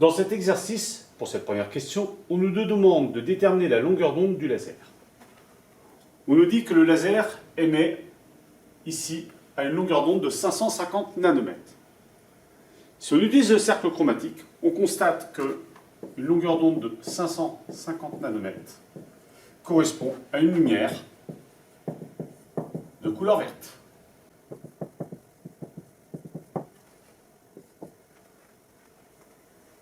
Dans cet exercice, pour cette première question, on nous demande de déterminer la longueur d'onde du laser. On nous dit que le laser émet ici à une longueur d'onde de 550 nanomètres. Si on utilise le cercle chromatique, on constate que une longueur d'onde de 550 nanomètres correspond à une lumière de couleur verte.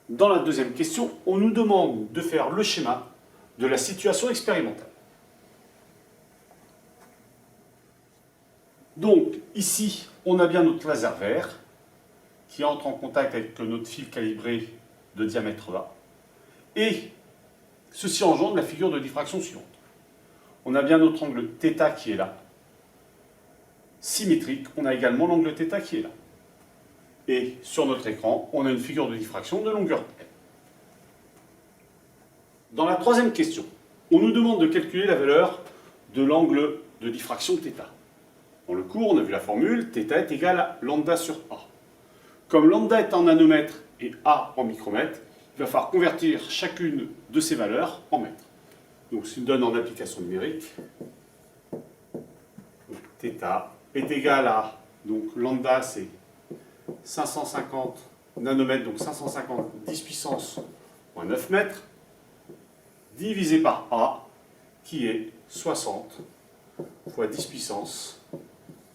Dans la deuxième question, on nous demande de faire le schéma de la situation expérimentale. Donc, ici, on a bien notre laser vert qui entre en contact avec notre fil calibré de diamètre A. Et ceci engendre la figure de diffraction suivante. On a bien notre angle θ qui est là. Symétrique, on a également l'angle θ qui est là. Et sur notre écran, on a une figure de diffraction de longueur L. Dans la troisième question, on nous demande de calculer la valeur de l'angle de diffraction θ. Dans le cours, on a vu la formule, θ est égal à lambda sur A. Comme lambda est en nanomètres et A en micromètres, il va falloir convertir chacune de ces valeurs en mètres. Donc, ce qui nous donne en application numérique, θ est égal à, donc lambda c'est 550 nanomètres, donc 550 10 puissance moins 9 mètres, divisé par A, qui est 60 fois 10 puissance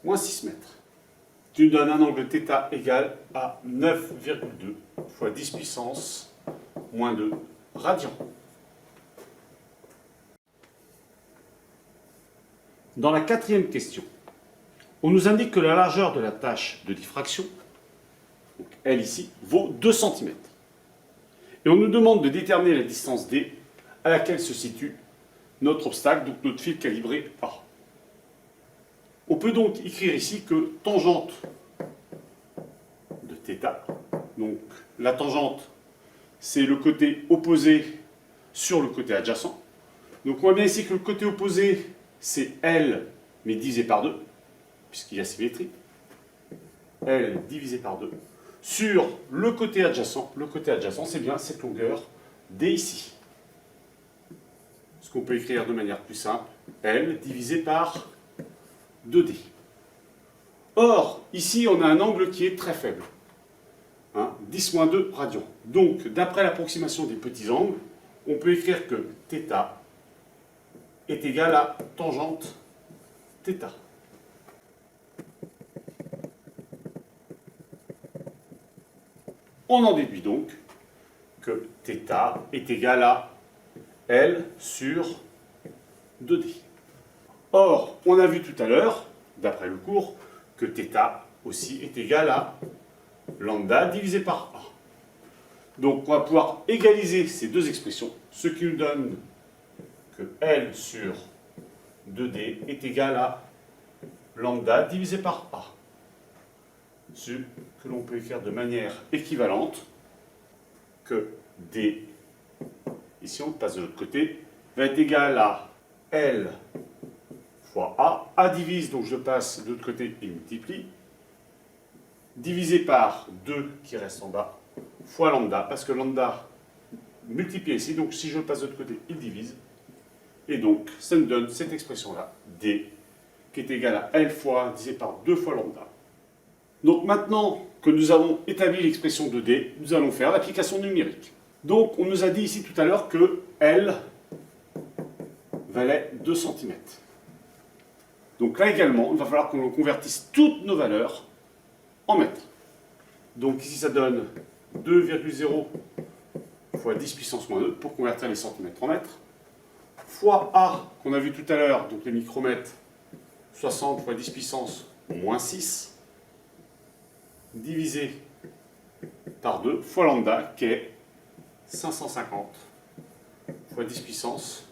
moins 6 mètres. Tu nous donnes un angle θ égal à 9,2 fois 10 puissance moins 2 radians. Dans la quatrième question, on nous indique que la largeur de la tâche de diffraction, donc L ici, vaut 2 cm. Et on nous demande de déterminer la distance D à laquelle se situe notre obstacle, donc notre fil calibré A. On peut donc écrire ici que tangente de θ, donc la tangente c'est le côté opposé sur le côté adjacent. Donc on voit bien ici que le côté opposé c'est L mais divisé par 2, puisqu'il y a symétrie. L divisé par 2. Sur le côté adjacent c'est bien cette longueur D ici. Ce qu'on peut écrire de manière plus simple, L divisé par 2D. Or, ici, on a un angle qui est très faible. 10-2 radians. Donc, d'après l'approximation des petits angles, on peut écrire que θ est égal à tangente θ. On en déduit donc que θ est égal à L sur 2D. Or, on a vu tout à l'heure, d'après le cours, que θ aussi est égal à lambda divisé par A. Donc, on va pouvoir égaliser ces deux expressions, ce qui nous donne que L sur 2D est égal à lambda divisé par A. Ce que l'on peut écrire de manière équivalente que D, ici on passe de l'autre côté, va être égal à L fois A divise, donc je passe de l'autre côté et multiplie, divisé par 2 qui reste en bas, fois lambda, parce que lambda multiplie ici, donc si je passe de l'autre côté, il divise, et donc ça nous donne cette expression-là, D, qui est égale à L fois divisé par 2 fois lambda. Donc maintenant que nous avons établi l'expression de D, nous allons faire l'application numérique. Donc on nous a dit ici tout à l'heure que L valait 2 cm. Donc là également, il va falloir qu'on convertisse toutes nos valeurs en mètres. Donc ici ça donne 2,0 fois 10 puissance moins 2 pour convertir les centimètres en mètres, fois A qu'on a vu tout à l'heure, donc les micromètres, 60 fois 10 puissance moins 6, divisé par 2 fois lambda qui est 550 fois 10 puissance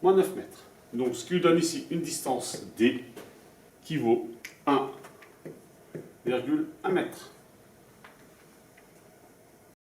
moins 9 mètres. Donc ce qui nous donne ici une distance D qui vaut 1,1 mètre.